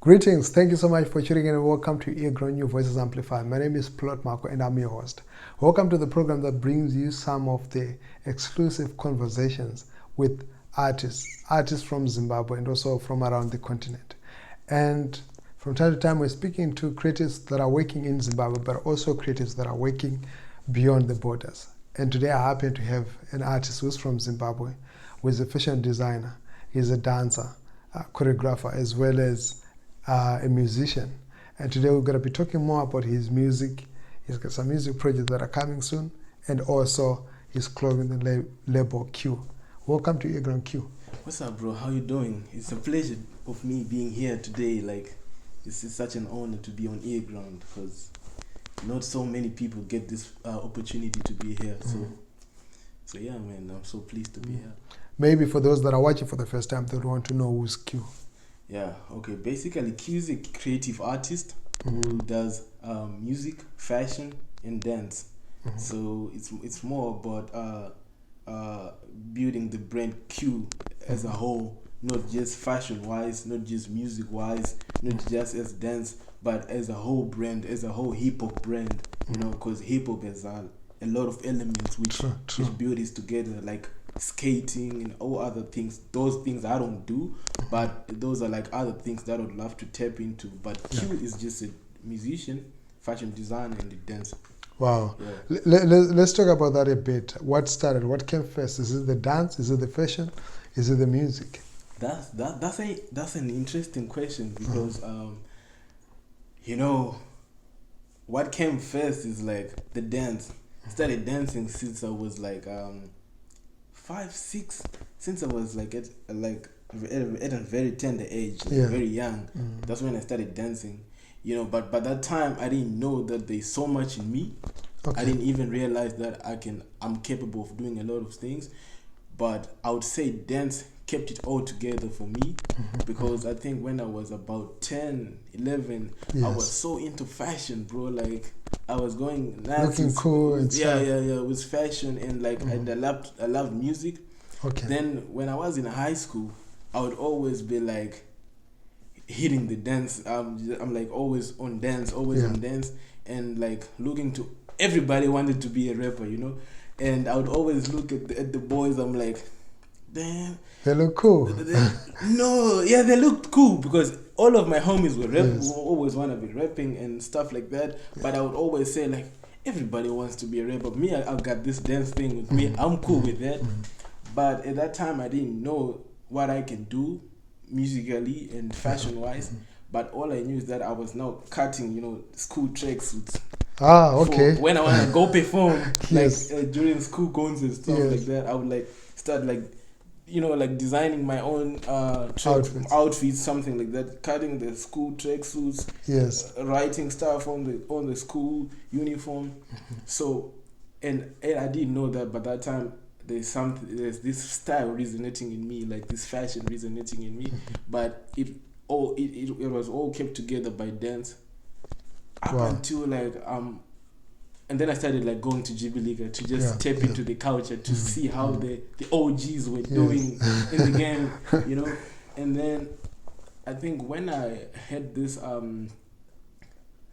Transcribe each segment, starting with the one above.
Greetings, thank you so much for tuning in and welcome to earGROUND New Voices Amplified. My name is Plot Marco and I'm your host. Welcome to the program that brings you some of the exclusive conversations with artists from Zimbabwe and also from around the continent. And from time to time we're speaking to creatives that are working in Zimbabwe but also creatives that are working beyond the borders. And today I happen to have an artist who's from Zimbabwe, who is a fashion designer, he's a dancer, choreographer, as well as a musician. And today we're going to be talking more about his music. He's got some music projects that are coming soon, and also his clothing label Q. Welcome to earGROUND Q. What's up, bro? How you doing? It's a pleasure of me being here today. Like, it's such an honor to be on earGROUND because not so many people get this opportunity to be here. So yeah, man, I'm so pleased to be here. Maybe for those that are watching for the first time, they would want to know who's Q. Yeah, okay. Basically, Q is a creative artist who does music, fashion, and dance. So it's more about building the brand Q as a whole, not just fashion-wise, not just music-wise, not just as dance, but as a whole brand, as a whole hip-hop brand. You know, because hip-hop has a lot of elements which build it together, like skating and all other things. Those things I don't do, but those are like other things that I would love to tap into. But Q is just a musician, fashion designer, and a dancer. Wow. Yeah. Let's talk about that a bit. What started? What came first? Is it the dance? Is it the fashion? Is it the music? That's an interesting question because you know, what came first is like the dance. I started dancing since I was like 5, 6, since I was like at a very tender age, very young. That's when I started dancing, you know. But by that time, I didn't know that there's so much in me. I didn't even realize that I'm capable of doing a lot of things. But I would say dance kept it all together for me because I think when I was about 10, 11, I was so into fashion, bro. Like, I was going nuts. Looking cool and stuff. Yeah. It was fashion and like I loved music. Then when I was in high school, I would always be like hitting the dance. I'm like always on dance, and like looking to everybody wanted to be a rapper, you know. And I would always look at the boys. I'm like, damn, they look cool. They looked cool because all of my homies were who always want to be rapping and stuff like that. But I would always say like, everybody wants to be a rapper. Me, I've got this dance thing with me. I'm cool with that. But at that time, I didn't know what I can do musically and fashion-wise. But all I knew is that I was now cutting, you know, school tracksuits. When I want to go perform, like during school concerts and stuff like that, I would like start like, you know, like designing my own outfits, something like that, cutting the school tracksuits, writing stuff on the school uniform. So, and I didn't know that by that time. There's this style resonating in me, like this fashion resonating in me, but it was all kept together by dance up until like and then I started like going to Jibiliga to just tap into the culture to see how the OGs were doing in the game, you know. And then I think when I had this when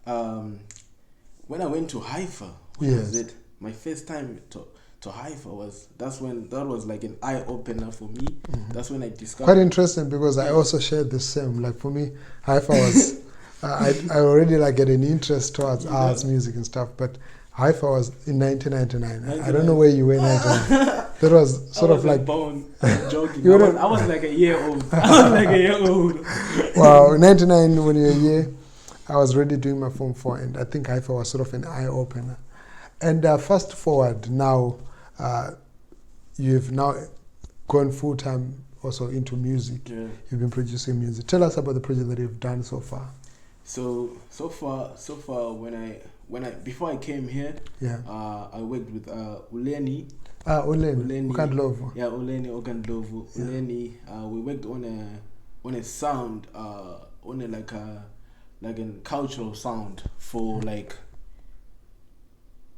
I went to Haifa, was it my first time to Haifa that was like an eye opener for me. That's when I discovered. Quite interesting because I also shared the same. Like for me, Haifa was I already like get an interest towards arts, music and stuff, but Haifa was in 1999. I don't know where you were in 1999. That was sort of like born. I'm joking. I was like a year old. Wow, in 99 when you were a year, I was already doing my Form 4, and I think Haifa was sort of an eye opener. And fast forward now, you've now gone full time also into music. You've been producing music. Tell us about the project that you've done so far. So far when I before I came here, I worked with Uleni. Uleni Okandlovu. Yeah, Uleni Okandlovu. Uleni, we worked on a sound, on a like a cultural sound for like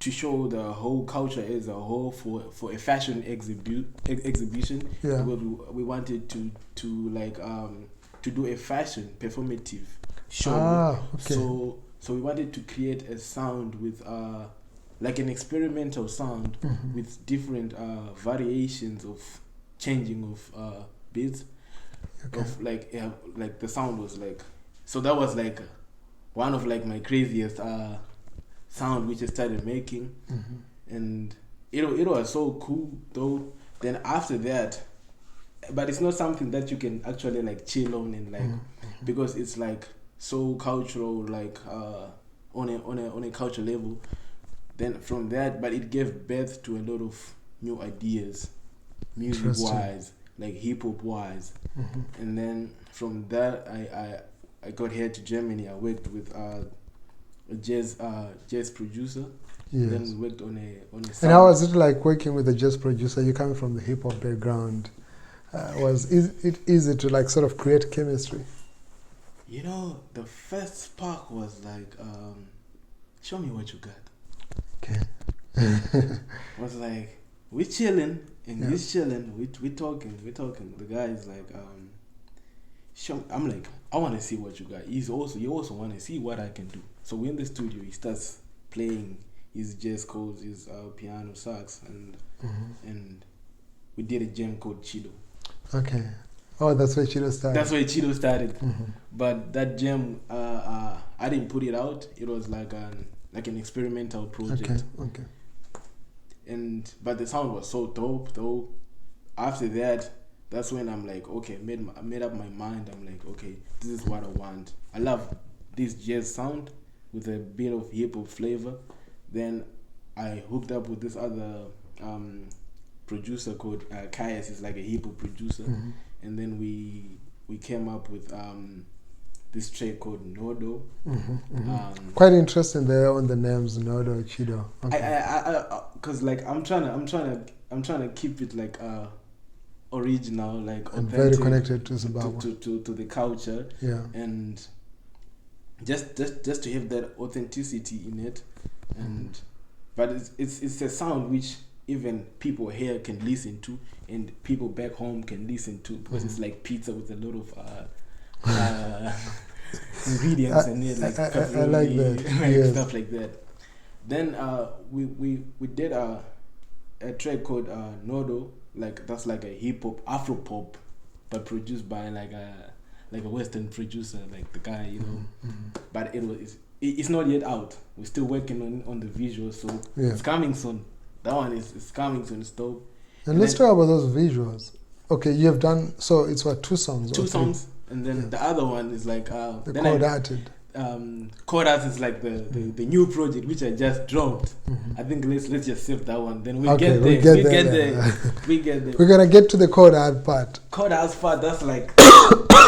to show the whole culture as a whole for a fashion exhibition. Yeah. We wanted to do a fashion performative show. Okay. So we wanted to create a sound with like an experimental sound with different variations of changing of beats. Okay. Of like the sound was like, so that was like one of like my craziest sound which I started making, and it was so cool though. Then after that, but it's not something that you can actually like chill on and like because it's like so cultural, like on a cultural level. Then from that, but it gave birth to a lot of new ideas, music wise, like hip hop wise. And then from that, I got here to Germany. I worked with a jazz producer. Yes. Then we worked on a sound. And how was it like working with a jazz producer? You coming from the hip hop background. Is it easy to like sort of create chemistry? You know, the first spark was like, show me what you got. Okay. Was like, we chilling and he's chilling. We talking. The guy is like, show. I'm like, I want to see what you got. You also want to see what I can do. So we're in the studio. He starts playing his jazz chords, his piano, sax, and we did a jam called Chido. Okay. Oh, that's where Chido started. But that jam, I didn't put it out. It was like an experimental project. Okay. But the sound was so dope though. After that, that's when I'm like, okay, made up my mind. I'm like, okay, this is what I want. I love this jazz sound with a bit of hip hop flavor. Then I hooked up with this other producer called Kaius. Is like a hip hop producer, and then we came up with this track called Nodo. Quite interesting there on the names Nodo, Chido. Okay. I cause like I'm trying to keep it like original, like authentic, and very connected to Zimbabwe, to the culture. Yeah. And just to have that authenticity in it, and but it's a sound which even people here can listen to and people back home can listen to, because it's like pizza with a lot of ingredients in it, like I like that. like Yes. stuff like that. Then we did a track called Nodo, like that's like a hip hop Afro pop, but produced by like a Western producer, like the guy, you know. But it's not yet out. We're still working on the visuals, so it's coming soon. That one is coming soon. It's dope. And let's talk about those visuals. Okay, you have done, so it's what, two songs? Two songs, and then the other one is like the Code-Hearted. Code-Hearted is like the new project which I just dropped. I think let's just save that one. Then we get there. We get there. We're gonna get to the Code-Heart part. Code-Heart part. That's like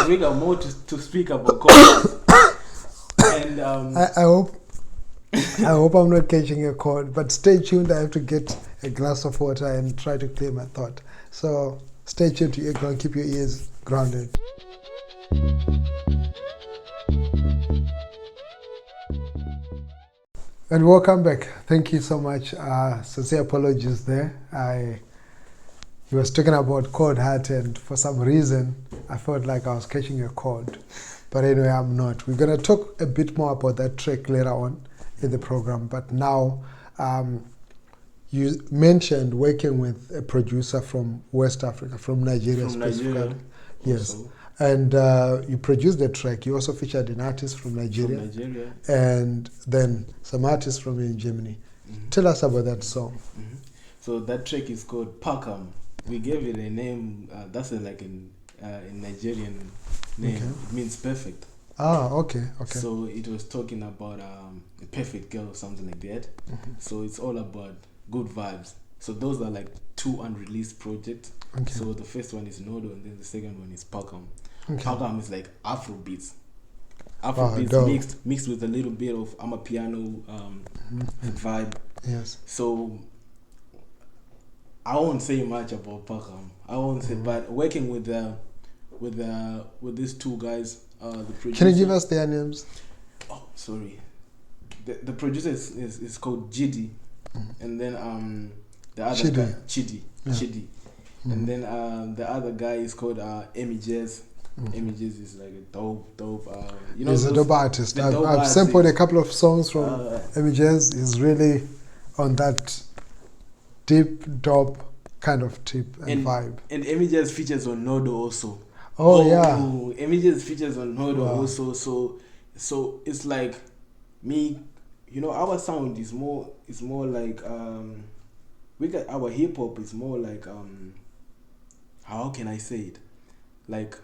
we got more to speak about Code-Heart. And I hope I'm not catching a cold, but stay tuned. I have to get a glass of water and try to clear my thought. So stay tuned to earGROUND. Keep your ears grounded. And welcome back. Thank you so much. Sincere apologies there. He was talking about Code-Heart, and for some reason I felt like I was catching a cold. But anyway, I'm not. We're going to talk a bit more about that track later on in the program. But now, you mentioned working with a producer from West Africa, from Nigeria specifically. Yes. Also. And you produced the track. You also featured an artist from Nigeria. And then some artists from Germany. Tell us about that song. So that track is called Pakam. We gave it a name. That's like a Nigerian name. Okay. It means perfect. Okay. So it was talking about a perfect girl or something like that. So it's all about good vibes. So those are like two unreleased projects. Okay. So the first one is Nodo, and then the second one is Pakam. Okay. Pakam is like Afro beats. Mixed with a little bit of amapiano vibe. Yes. So I won't say much about Pakam. I won't say, but working with these two guys, the producer. Can you give us their names? Oh, sorry. The producer is called Chidi, and then the other guy Chidi. And then the other guy is called Emi Jazz. Images is like a dope. He's a dope artist. dope I've artist. sampled a couple of songs from Images. He's really on that deep, dope kind of tip and vibe. And Images features on Nodo also. Yeah. Images features on Nodo Wow. also. So it's like me, our sound is more like we got our hip hop is more like how can I say it? Like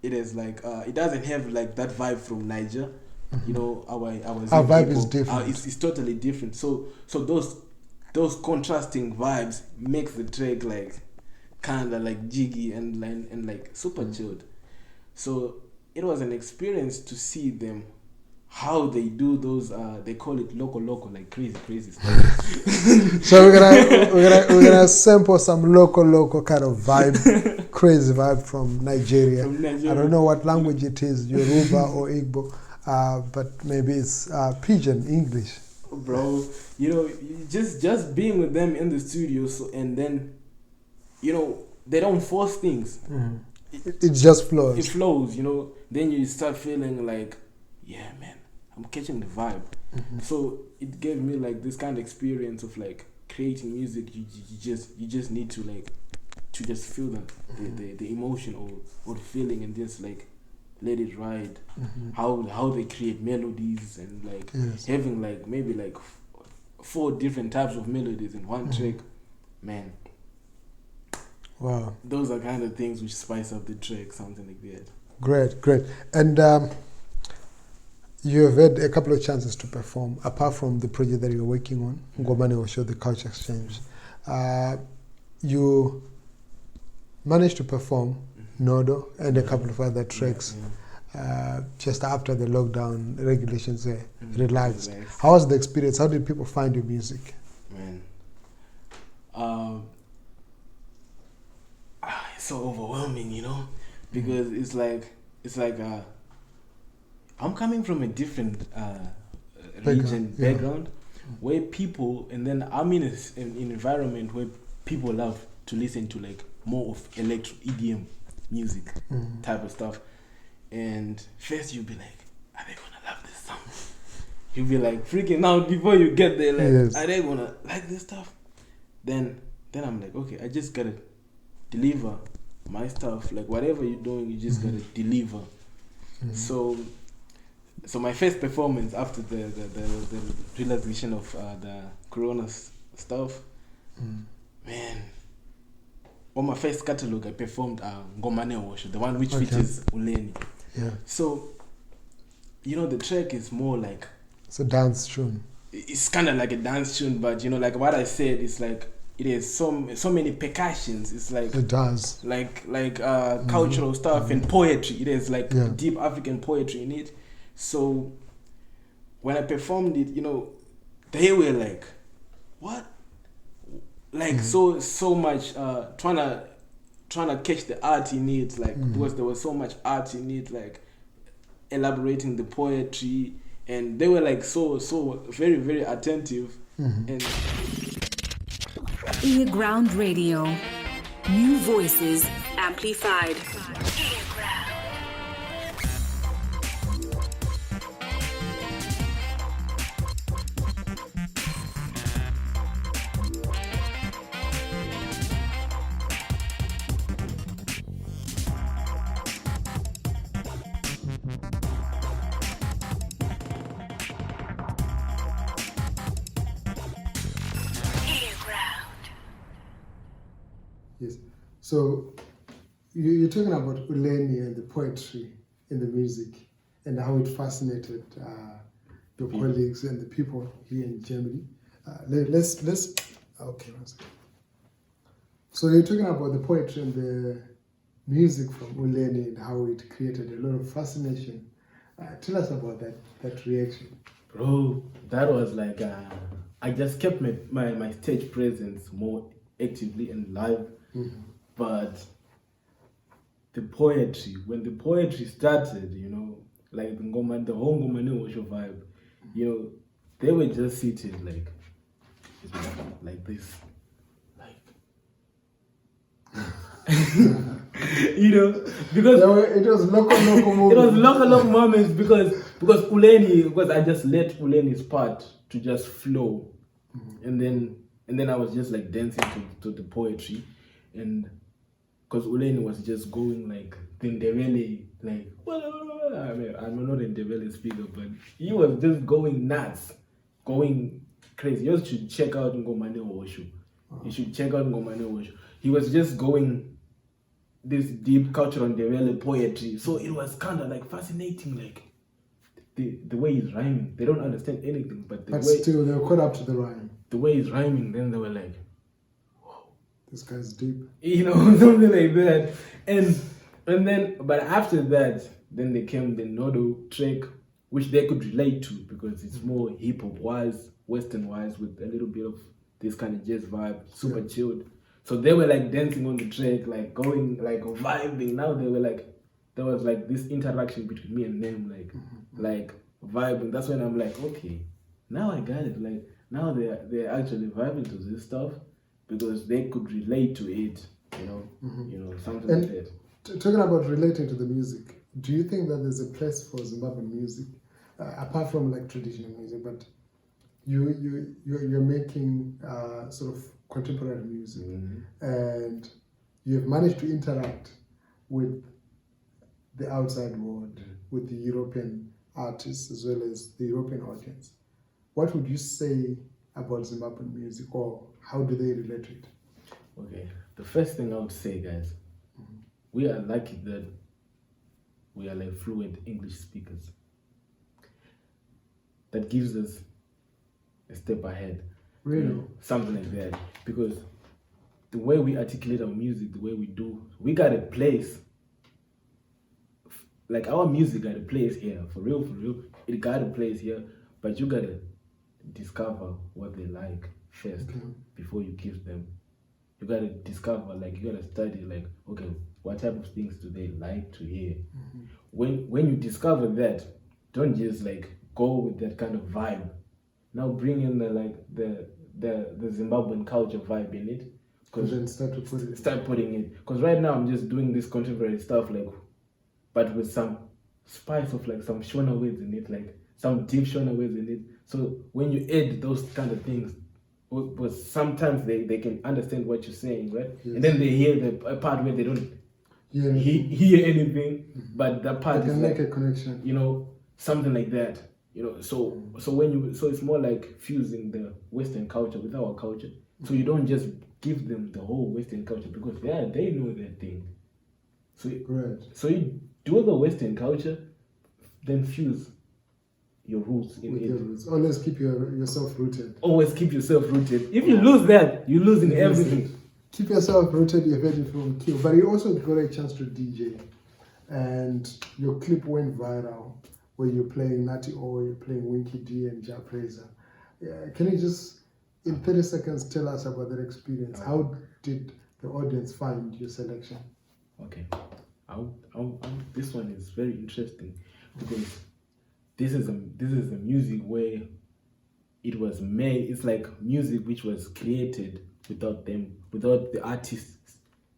it is like it doesn't have like that vibe from Niger. Our vibe is different. It's totally different. So those contrasting vibes makes the track like kinda like jiggy and like super chilled. So it was an experience to see them how they do those they call it loco like crazy stuff. So we're gonna sample some local kind of vibe, crazy vibe from Nigeria. I don't know what language it is, Yoruba or Igbo, but maybe it's Pidgin English. Bro, just being with them in the studio, and then they don't force things. It just flows. It flows, Then you start feeling like, yeah, man, I'm catching the vibe. So it gave me like this kind of experience of like creating music. You just need to like to just feel the emotion or the feeling and just like let it ride. How they create melodies and like having like maybe like 4 different types of melodies in one track, man. Wow. Those are kind of things which spice up the track, something like that. Great. And you have had a couple of chances to perform, apart from the project that you're working on, Ngomane Osho, the Culture Exchange. You managed to perform Nodo and a couple of other tracks just after the lockdown regulations were relaxed. How was the experience? How did people find your music? Man, it's so overwhelming, because it's like I'm coming from a different background where people, and then I'm in an environment where people love to listen to like more of electro EDM music type of stuff. And first you'll be like, are they gonna love this song? You'll be like freaking out before you get there, like, are they gonna like this stuff? Then I'm like, okay, I just gotta deliver my stuff. Like whatever you're doing, you just gotta deliver. So my first performance after the realization of the corona stuff, man, on my first catalog I performed Ngomane Osho, the one which features Uleni. Yeah. So the track is more like it's a dance tune. It's kind of like a dance tune, but like what I said, it's like it has so many percussions. It's like it does like cultural stuff and poetry. It has like deep African poetry in it. So when I performed it, they were like, what? Like so much trying to catch the art in it, like because there was so much art in it, like elaborating the poetry, and they were like so very, very attentive. And earGROUND Radio, new voices amplified. Yes. So you're talking about Uleni and the poetry in the music and how it fascinated your colleagues and the people here in Germany. Let's okay. So you're talking about the poetry and the music from Uleni and how it created a lot of fascination. Tell us about that reaction. Bro, that was like I just kept my stage presence more actively and live. But when the poetry started, like the whole Ngomane Osho vibe, they were just seated like this, like You know, because it was local moments. it was local moments because Uleni, because I just let Uleni's part to just flow, and then I was just like dancing to the poetry, and because Uleni was just going like the Ndebele, like I mean, I'm not a Ndebele speaker, but he was just going nuts, going crazy. You should check out Ngomane Osho. You should check out Ngomane Osho. He was just going this deep cultural Ndebele poetry. So it was kind of like fascinating, like the way he's rhyming. They don't understand anything, but still they were caught up to the rhyme. The way he's rhyming, then they were like, "Whoa, this guy's deep." You know, something like that. And then, but after that, then they came the Nodo track, which they could relate to because it's more hip hop wise, Western wise, with a little bit of this kind of jazz vibe, super chilled. So they were like dancing on the track, like going, like vibing. Now they were like, there was like this interaction between me and them, like vibing. That's when I'm like, okay, now I got it. Like now they're actually vibing to this stuff because they could relate to it, you know, something and like that. Talking about relating to the music, do you think that there's a place for Zimbabwean music, apart from like traditional music, but you're making sort of contemporary music, and you've managed to interact with the outside world, with the European artists as well as the European audience. What would you say about Zimbabwean music, or how do they relate to it? Okay, the first thing I would say, guys, we are lucky that we are like fluent English speakers. That gives us a step ahead. Really? You know, something like that. Because the way we articulate our music, the way we do, we got a place. Like our music got a place here, for real. It got a place here, but you gotta discover what they like first before you give them. You gotta discover, like you gotta study, like, okay, what type of things do they like to hear? When you discover that, don't just like go with that kind of vibe. Now bring in the Zimbabwean culture vibe in it. Because then start putting it. Because right now I'm just doing this contemporary stuff, like, but with some spice of like some Shona words in it, like some deep Shona words in it. So when you add those kind of things, but sometimes they can understand what you're saying, right? Yes. And then they hear the part where they don't hear anything, but that part they can is make a connection. You know, something like that. You know, so it's more like fusing the Western culture with our culture. So you don't just give them the whole Western culture because they know their thing. So you do the Western culture, then fuse your roots in it. Roots. Always keep yourself rooted. Always keep yourself rooted. If you lose that, you lose in everything. Keep yourself rooted, you're ready from kill. But you also got a chance to DJ, and your clip went viral where you're playing Natty O, you're playing Winky D and Ja Praiser. Can you just, in 30 seconds, tell us about that experience? How did the audience find your selection? Okay. This one is very interesting because this is a music where it was made. It's like music which was created without the artists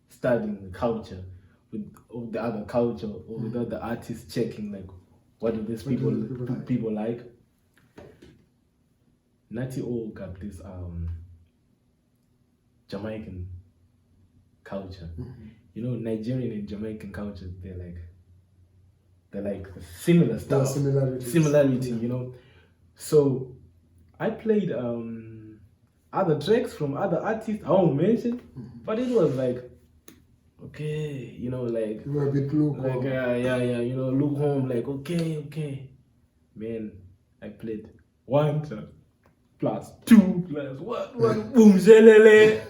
studying the culture of the other culture, or without the artists checking like what do these people like. Natty O got this Jamaican culture. You know, Nigerian and Jamaican culture, they're like similar stuff. Similarity, you know. So I played other tracks from other artists I won't mention, but it was like, okay, you know, like you were a bit lukewarm. Like you know, lukewarm, like okay. Man, I played 1 plus 2 plus 1 boom shelele.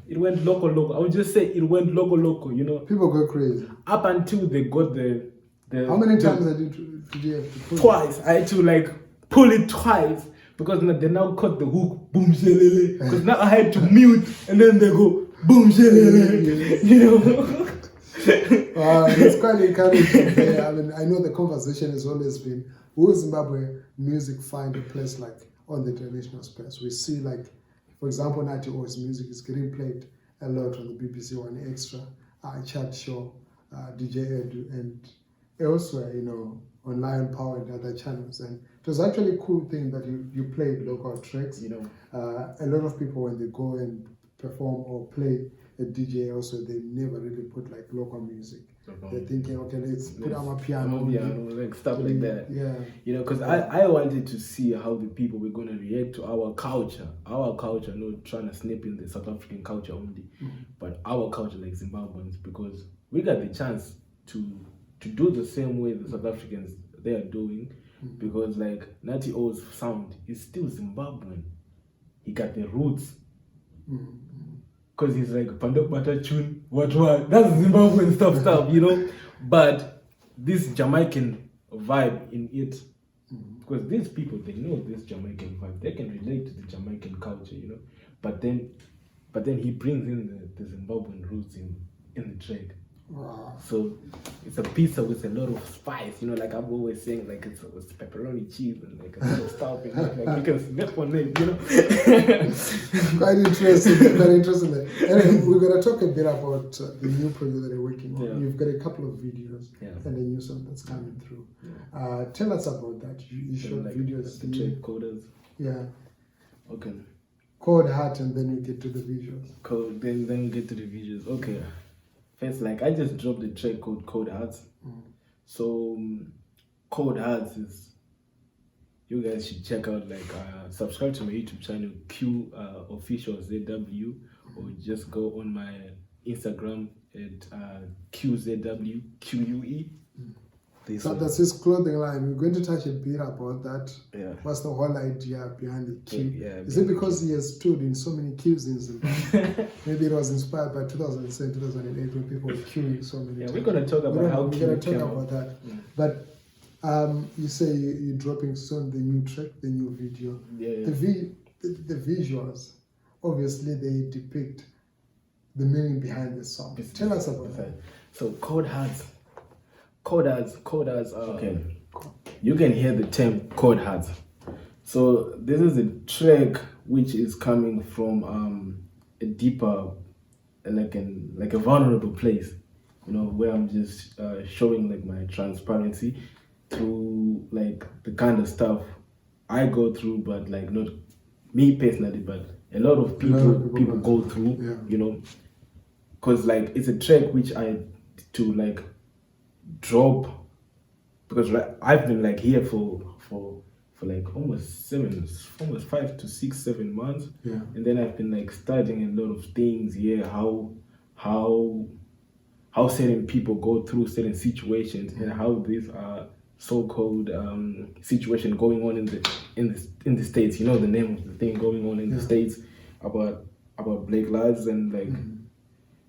It went local. I would just say it went local, you know. People go crazy. Up until they got the how many times did you have to pull twice. I had to like pull it twice because they now cut the hook, boom shelele. Because now I had to mute and then they go boom shelele. You know. It's quite encouraging. I mean, I know the conversation has always been, will Zimbabwe music find a place like on the international space? We see like, for example, Natty O's music is getting played a lot on the BBC One Extra, chat show, DJ Edu, and elsewhere, on Lion Power and other channels. And it was actually a cool thing that you played local tracks. A lot of people, when they go and perform or play a DJ also, they never really put like local music. They're thinking, okay, let's put our piano, like stuff like that. Yeah. Because I wanted to see how the people were going to react to our culture, not trying to snip in the South African culture only, but our culture like Zimbabweans, because we got the chance to do the same way the South Africans they are doing, because like Natty O's sound is still Zimbabwean. He got the roots. Because he's like Pandok Bata tune, what, that's Zimbabwean stuff, But this Jamaican vibe in it, because these people, they know this Jamaican vibe, they can relate to the Jamaican culture, But then he brings in the Zimbabwean roots in the track. Wow. So it's a pizza with a lot of spice, like I'm always saying, like it's pepperoni cheese and like a lot of stuff, and like you can snap on it, Quite interesting. Anyway, we're gonna talk a bit about the new project that you're working on. Yeah. You've got a couple of videos and a new song that's coming through. Tell us about that. You showed like videos. The track coders. Yeah. Okay. Code Heart, and then we get to the visuals. Then we get to the visuals. Okay. First, like I just dropped the track called Code Hearts. So Code Hearts is, you guys should check out, like subscribe to my YouTube channel Q official ZW, or just go on my Instagram at QZWQUE. So that's his clothing line. We're going to touch a bit about that. Yeah. What's the whole idea behind the Q? Yeah, Is it because he has stood in so many Qs in Zimbabwe? Maybe it was inspired by 2007, 2008 when people were queuing so many times. We're going to talk about how we're going to talk about that. Yeah. But you say you're dropping soon the new track, the new video. Yeah. The visuals, obviously they depict the meaning behind the song. Tell us about that. So coders, okay. You can hear the term code hearts. So this is a track which is coming from a deeper, like a vulnerable place, where I'm just showing like my transparency through like the kind of stuff I go through, but like not me personally, but a lot of people go through, because like it's a track which I to like drop, because like I've been like here for like almost 5 to 6, 7 months, and then I've been like studying a lot of things here, how certain people go through certain situations, and how these are so-called situation going on in the States. The name of the thing going on in the States about Black lives, and like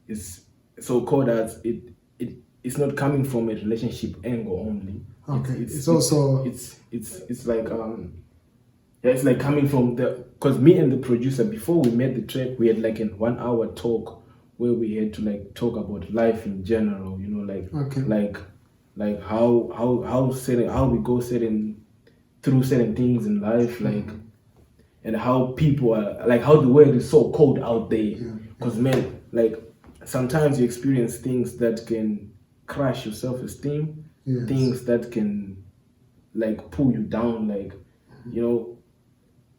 it's so called as it's not coming from a relationship angle only. Okay, it's like it's like coming from because me and the producer, before we made the track, we had like a 1 hour talk where we had to like talk about life in general, like how we go through certain things in life, like, and how people are, like how the world is so cold out there, because man, like sometimes you experience things that can crush your self-esteem, things that can like pull you down, like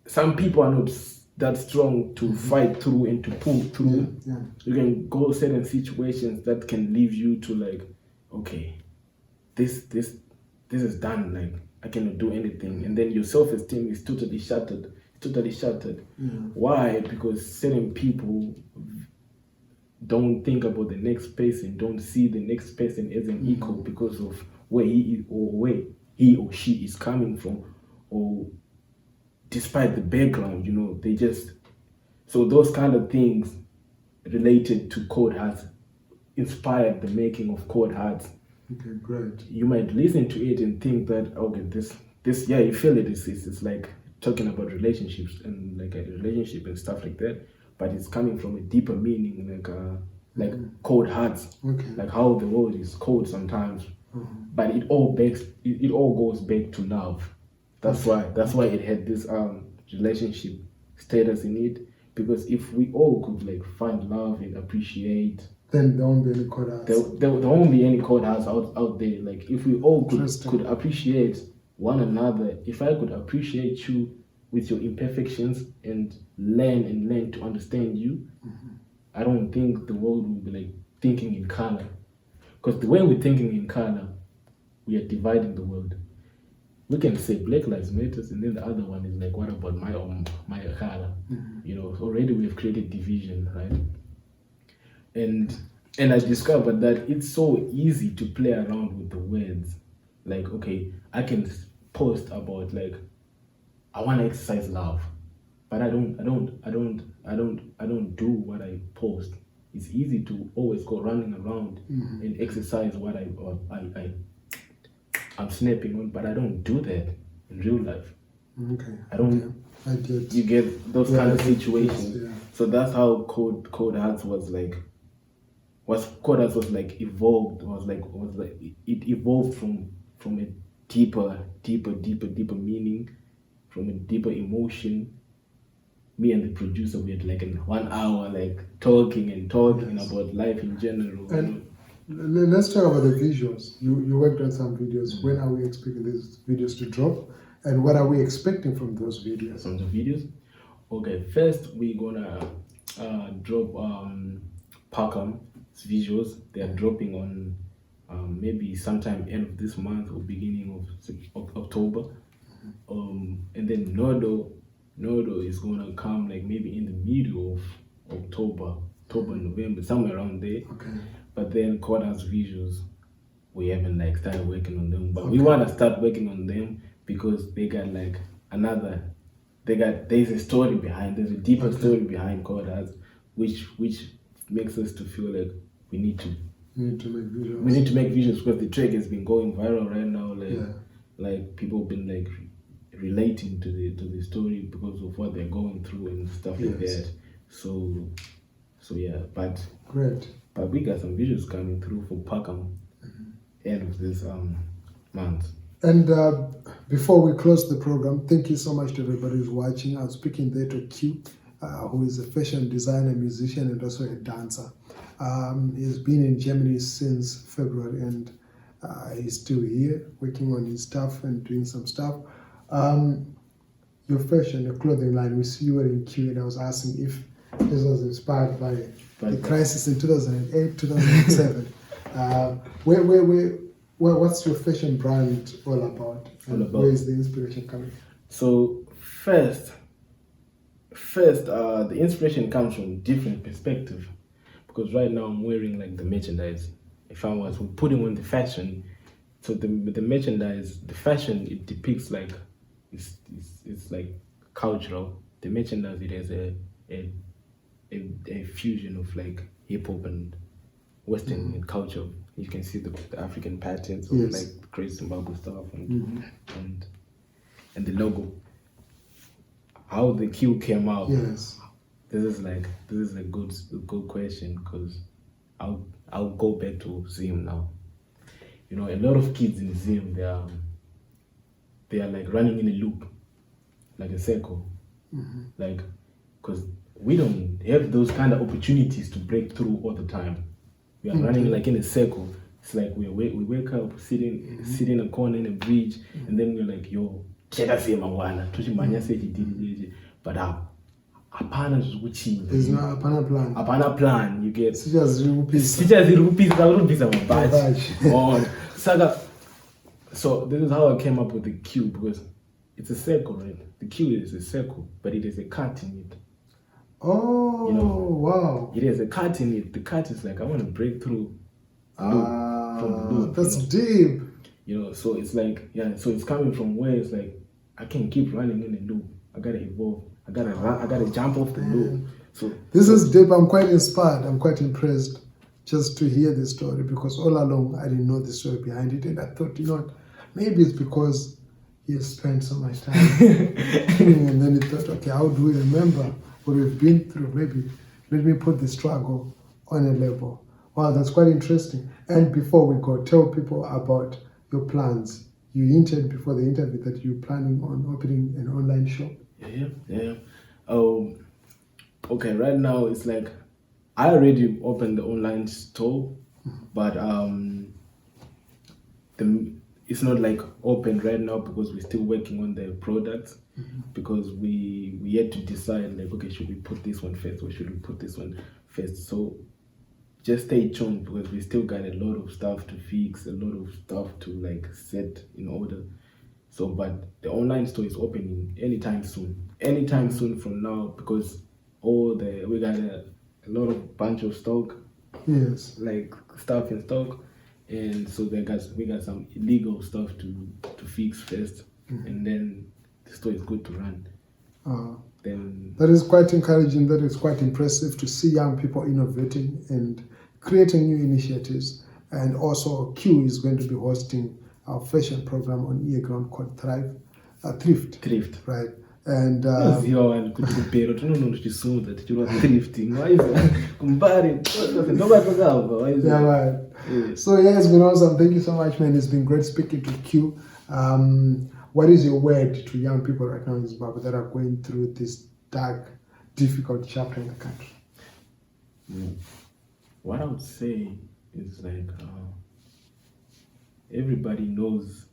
some people are not that strong to fight through and to pull through. You can go certain situations that can leave you to like, okay, this is done, like I cannot do anything, and then your self-esteem is totally shattered. Why? Because certain people don't think about the next person, don't see the next person as an equal because of where he or she is coming from, or despite the background, they just, so those kind of things related to Code Hearts inspired the making of Code Hearts. Okay, great. You might listen to it and think that, okay, this you feel it, it's like talking about relationships and like a relationship and stuff like that, but it's coming from a deeper meaning, like Code Hearts, like how the world is cold sometimes, but it all goes back to love. That's why it had this relationship status in it, Because if we all could like find love and appreciate, then there won't be any code outs. there won't be any code house out there. Like if we all could Interesting. appreciate one another, if I could appreciate you with your imperfections and learn to understand you, I don't think the world will be like thinking in color. Because the way we're thinking in color, we are dividing the world. We can say Black Lives Matter, and then the other one is like, what about my color? You know, already we've created division, right? And I discovered that it's so easy to play around with the words. Like, okay, I can post about like, I want to exercise love, but I don't do what I post. It's easy to always go running around and exercise what I'm snapping on, but I don't do that in real life. Okay. I don't. Okay. I get. You get those kind of situations. Yeah. So that's how Code Hearts was like. Code Hearts was like evolved. It evolved from a deeper meaning, from a deeper emotion. Me and the producer, we had like 1 hour like talking about life in general. And let's talk about the visuals. You worked on some videos. When are we expecting these videos to drop? And what are we expecting from those videos? From the videos? Okay, first we're gonna drop Parkham's visuals. They are dropping on maybe sometime end of this month or beginning of October. And then Nodo is gonna come like maybe in the middle of October, November, somewhere around there. Okay. But then Koda's visuals, we haven't like started working on them. But we wanna start working on them because they got like there's a story behind, there's a deeper story behind Koda's, which makes us to feel like we need to make visuals. We need to make visuals because the track has been going viral right now. Like people have been like relating to the story because of what they're going through and stuff like that. So yeah, but great. But we got some visuals coming through for Parkham end of this month. And before we close the program, thank you so much to everybody who's watching. I'm speaking there to Q, who is a fashion designer, musician, and also a dancer. He's been in Germany since February, and he's still here working on his stuff and doing some stuff. Your fashion, your clothing line, we see you wearing Q, and I was asking if this was inspired by the crisis in 2008, 2007. What's your fashion brand all about? And where is the inspiration coming? So first, the inspiration comes from different perspective, because right now I'm wearing like the merchandise. If I was putting on the fashion, so the merchandise, the fashion, it depicts like it's like cultural. The merchandise, it has a fusion of like hip hop and Western culture. You can see the African patterns of like Great Zimbabwe stuff and the logo. How the Q came out. Yes. This is a good question, because I'll go back to Zim now. You know, a lot of kids in Zim, they are like running in a loop, like a circle, like, because we don't have those kind of opportunities to break through all the time. We are running like in a circle. It's like we wake up, sit in a corner in a bridge, and then we're like, yo, but there's no apana plan. You get so this is how I came up with the Q, because it's a circle, right? The Q is a circle, but it is a cut in it. Oh, you know, wow. It has a cut in it. The cut is like, I want to break through from the loop. That's deep. You know, so it's like, so it's coming from where it's like, I can't keep running in a loop. I gotta evolve. I gotta run. I gotta jump off the loop. So this is deep. I'm quite inspired. I'm quite impressed just to hear this story, because all along I didn't know the story behind it, and I thought, you know what, maybe it's because he has spent so much time, and then he thought, okay, how do we remember what we've been through? Maybe let me put the struggle on a level. Wow, that's quite interesting. And before we go, tell people about your plans. You hinted before the interview that you're planning on opening an online shop. Yeah. okay, right now it's like I already opened the online store, but it's not like open right now because we're still working on the products. Because we had to decide like, okay, should we put this one first or should we put this one first? So just stay tuned because we still got a lot of stuff to fix, a lot of stuff to like set in order. So, but the online store is opening anytime soon from now, because we got a lot of bunch of stock, Yes. like stuff in stock, and so we got some illegal stuff to fix first, and then the store is good to run. Then That is quite encouraging. That is quite impressive to see young people innovating and creating new initiatives. And also, Q is going to be hosting our fashion program on earGROUND called Thrift. Right. And thrifting. Why is that? Why is yeah, that? right. Yeah. So yeah, it's been awesome. Thank you so much, man. It's been great speaking to Q. What is your word to young people right now in Zimbabwe that are going through this dark, difficult chapter in the country? What I would say is like everybody knows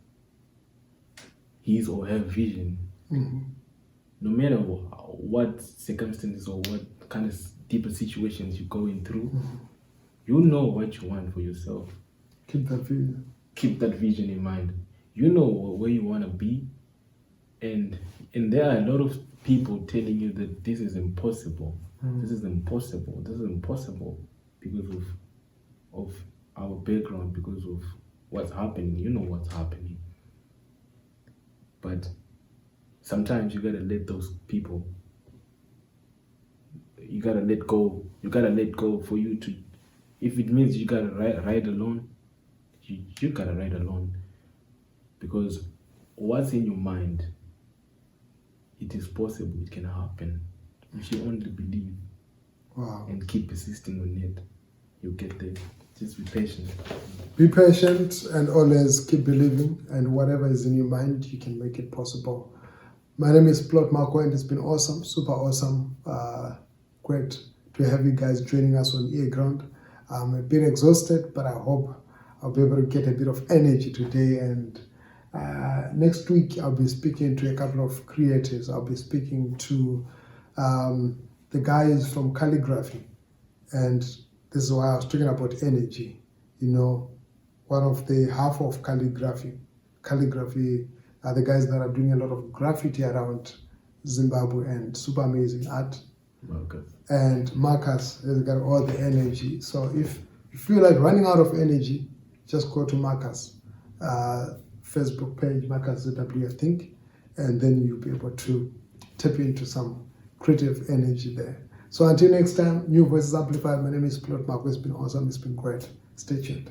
his or her vision. No matter what circumstances or what kind of deeper situations you're going through, you know what you want for yourself. Keep that vision. Keep that vision in mind. You know where you want to be, and there are a lot of people telling you that this is impossible. This is impossible. This is impossible because of our background, because of what's happening. You know what's happening, but sometimes you gotta let those people. You gotta let go. You gotta let go for you to. If it means you gotta ride alone, you gotta ride alone. Because what's in your mind, it is possible, it can happen. If you only believe and keep persisting on it, you'll get there. Just be patient. Be patient and always keep believing, and whatever is in your mind, you can make it possible. My name is Plot Marco, and it's been awesome, super awesome. Great to have you guys joining us on earGROUND. I'm a bit exhausted, but I hope I'll be able to get a bit of energy today. And next week, I'll be speaking to a couple of creatives. I'll be speaking to the guys from calligraphy. And this is why I was talking about energy. You know, one of the half of calligraphy are the guys that are doing a lot of graffiti around Zimbabwe and super amazing art. And Marcus has got all the energy. So if you feel like running out of energy, just go to Marcus' Facebook page, Marcus ZW, I think, and then you'll be able to tap into some creative energy there. So until next time, New Voices Amplified. My name is Plot Marco. It's been awesome. It's been great. Stay tuned.